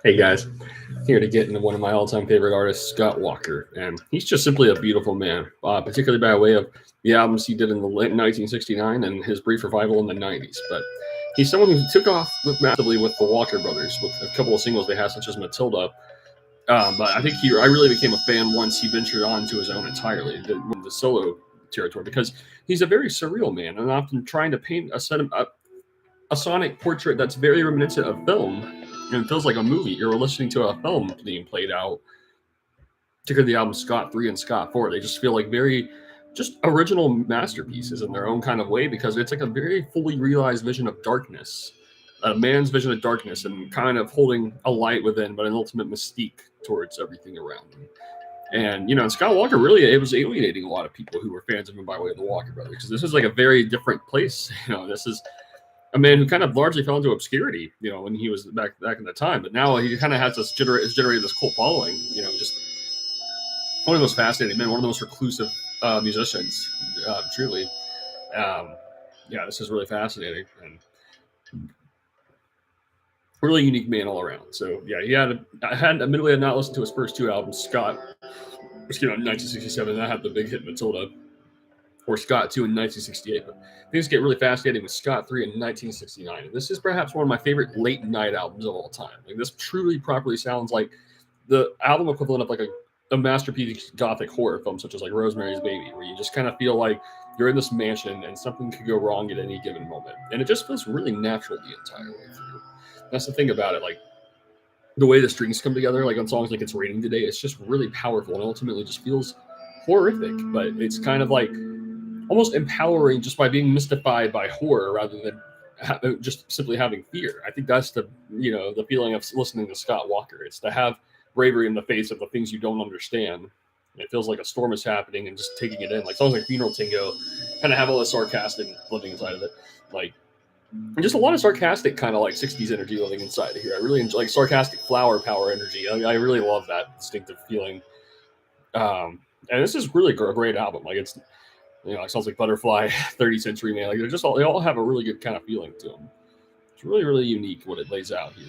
Hey guys, here to get into one of my all-time favorite artists, Scott Walker, and he's just simply a beautiful man, particularly by way of the albums he did in the late 1969 and his brief revival in the 90s. But he's someone who took off massively with the Walker Brothers, with a couple of singles they had, such as Matilda. But I think I really became a fan once he ventured on to his own entirely, the solo territory, because he's a very surreal man and often trying to paint a sonic portrait that's very reminiscent of film and it feels like a movie. You're listening to a film being played out. Particularly the album Scott 3 and Scott 4. They just feel like very just original masterpieces in their own kind of way because it's like a very fully realized vision of darkness. A man's vision of darkness and kind of holding a light within, but an ultimate mystique towards everything around him. And Scott Walker really it was alienating a lot of people who were fans of him by way of the Walker Brothers because this is like a very different place. This is a man who kind of largely fell into obscurity, when he was back in the time. But now he kind of has has generated this cult following. Just one of the most fascinating men, one of the most reclusive musicians, truly. Yeah, this is really fascinating and really unique man all around. So yeah, I had admittedly not listened to his first two albums, Scott, which came out in 1967, and I had the big hit Matilda, or Scott 2 in 1968. But things get really fascinating with Scott 3 in 1969. And this is perhaps one of my favorite late night albums of all time. Like this truly properly sounds like the album equivalent of like a masterpiece gothic horror film, such as like Rosemary's Baby, where you just kind of feel like you're in this mansion and something could go wrong at any given moment. And it just feels really natural the entire way through. That's the thing about it. Like the way the strings come together, like on songs like It's Raining Today, it's just really powerful and ultimately just feels horrific, but it's kind of like almost empowering just by being mystified by horror rather than just simply having fear. I think that's the feeling of listening to Scott Walker. It's to have bravery in the face of the things you don't understand. It feels like a storm is happening and just taking it in. Like songs like Funeral Tango kind of have all this sarcastic living inside of it. Like just a lot of sarcastic kind of like 60s energy living inside of here. I really enjoy like sarcastic flower power energy. I really love that distinctive feeling. And this is really a great album. Like it's it sounds like Butterfly, 30th Century Man. Like they all have a really good kind of feeling to them. It's really, really unique what it lays out here.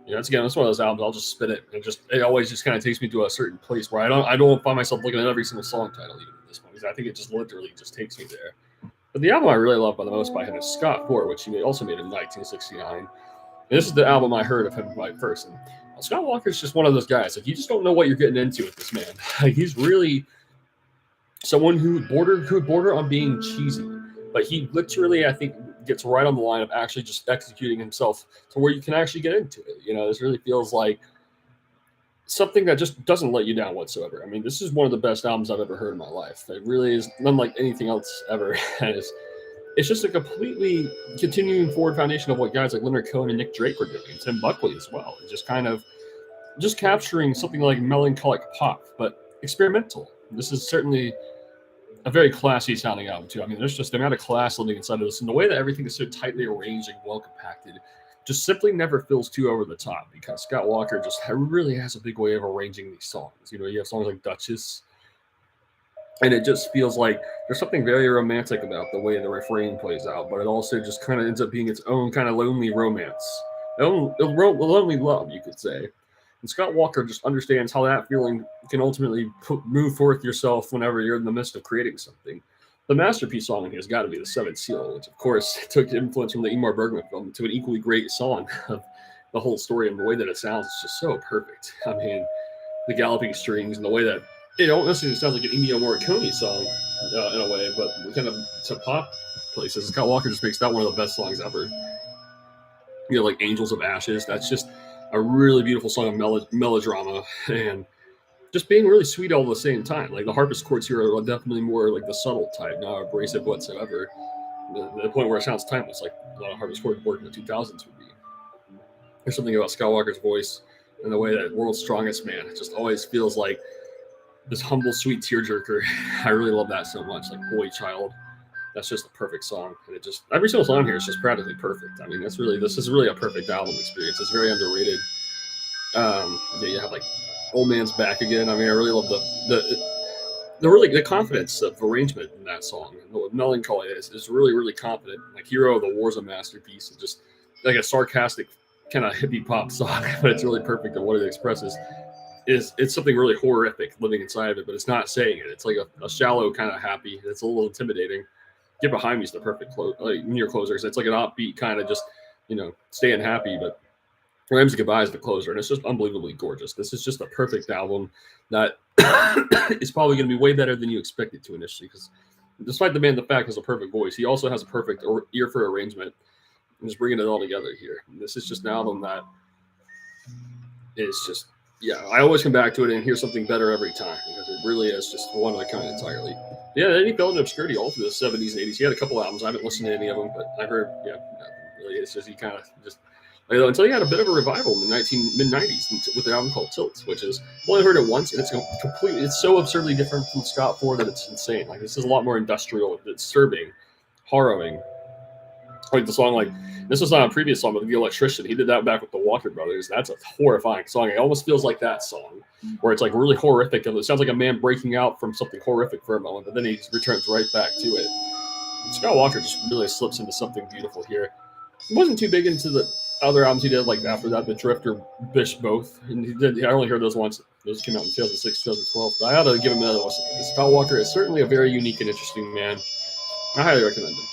It's one of those albums. I'll just spit it and it always just kind of takes me to a certain place where I don't find myself looking at every single song title even at this point because I think it just literally just takes me there. But the album I really love by the most by him is Scott 4, which he also made in 1969. And this is the album I heard of him by first. And Scott Walker is just one of those guys. Like you just don't know what you're getting into with this man. Like he's really someone who would border on being cheesy, but he literally, I think, gets right on the line of actually just executing himself to where you can actually get into it. This really feels like something that just doesn't let you down whatsoever. I mean, this is one of the best albums I've ever heard in my life. It really is unlike anything else ever. It's just a completely continuing forward foundation of what guys like Leonard Cohen and Nick Drake were doing, and Tim Buckley as well. Just kind of just capturing something like melancholic pop, but experimental. This is certainly a very classy sounding album too. I mean, there's just the amount of class living inside of this, and the way that everything is so tightly arranged and well compacted, just simply never feels too over the top. Because Scott Walker just really has a big way of arranging these songs. You have songs like Duchess, and it just feels like there's something very romantic about the way the refrain plays out, but it also just kind of ends up being its own kind of lonely romance, lonely love, you could say. And Scott Walker just understands how that feeling can ultimately move forth yourself whenever you're in the midst of creating something. The masterpiece song in here has got to be The Seventh Seal, which, of course, took influence from the Ingmar Bergman film to an equally great song of the whole story, and the way that it sounds is just so perfect. I mean, the galloping strings and the way that it don't necessarily sounds like an Ennio Morricone song in a way, but kind of to pop places. Scott Walker just makes that one of the best songs ever. Like Angels of Ashes, that's just a really beautiful song of melodrama and just being really sweet all at the same time. Like the harpist chords here are definitely more like the subtle type, not abrasive whatsoever. The point where it sounds timeless, like a lot of harpist chords work in the 2000s would be. There's something about Scott Walker's voice and the way that World's Strongest Man, it just always feels like this humble, sweet tearjerker. I really love that so much. Like Boy Child, that's just a perfect song, and it just every single song here is just practically perfect. I mean, this is really a perfect album experience. It's very underrated. You have like Old Man's Back Again. I mean, I really love the confidence of arrangement in that song. The melancholy is really, really confident. Like Hero of the War is a masterpiece. It's just like a sarcastic kind of hippie pop song, but it's really perfect at what it expresses. It's something really horrific living inside of it, but it's not saying it. It's like a shallow kind of happy. It's a little intimidating. Get Behind Me is the perfect near closer. It's like an offbeat kind of just, staying happy, but Rams Goodbye is the closer, and it's just unbelievably gorgeous. This is just a perfect album that is probably going to be way better than you expected to initially, because despite the fact has a perfect voice, he also has a perfect ear for arrangement, and just bringing it all together here. And this is just an album that is just, I always come back to it and hear something better every time, because it really is just one of a kind entirely. Yeah, then he fell into obscurity all through the 70s and 80s. He had a couple albums. I haven't listened to any of them, but I heard, really, it's just he kind of just, until he had a bit of a revival in the mid-90s with an album called Tilt, which is, I've only heard it once, and it's so absurdly different from Scott Ford that it's insane. Like, this is a lot more industrial, disturbing, harrowing. Like the song, this was not a previous song, but The Electrician. He did that back with the Walker Brothers. That's a horrifying song. It almost feels like that song, where it's like really horrific. It sounds like a man breaking out from something horrific for a moment, but then he returns right back to it. And Scott Walker just really slips into something beautiful here. He wasn't too big into the other albums he did, like after that, The Drift or Bish both. And I only heard those once. Those came out in 2006, 2012. But I ought to give him another listen. Scott Walker is certainly a very unique and interesting man. I highly recommend him.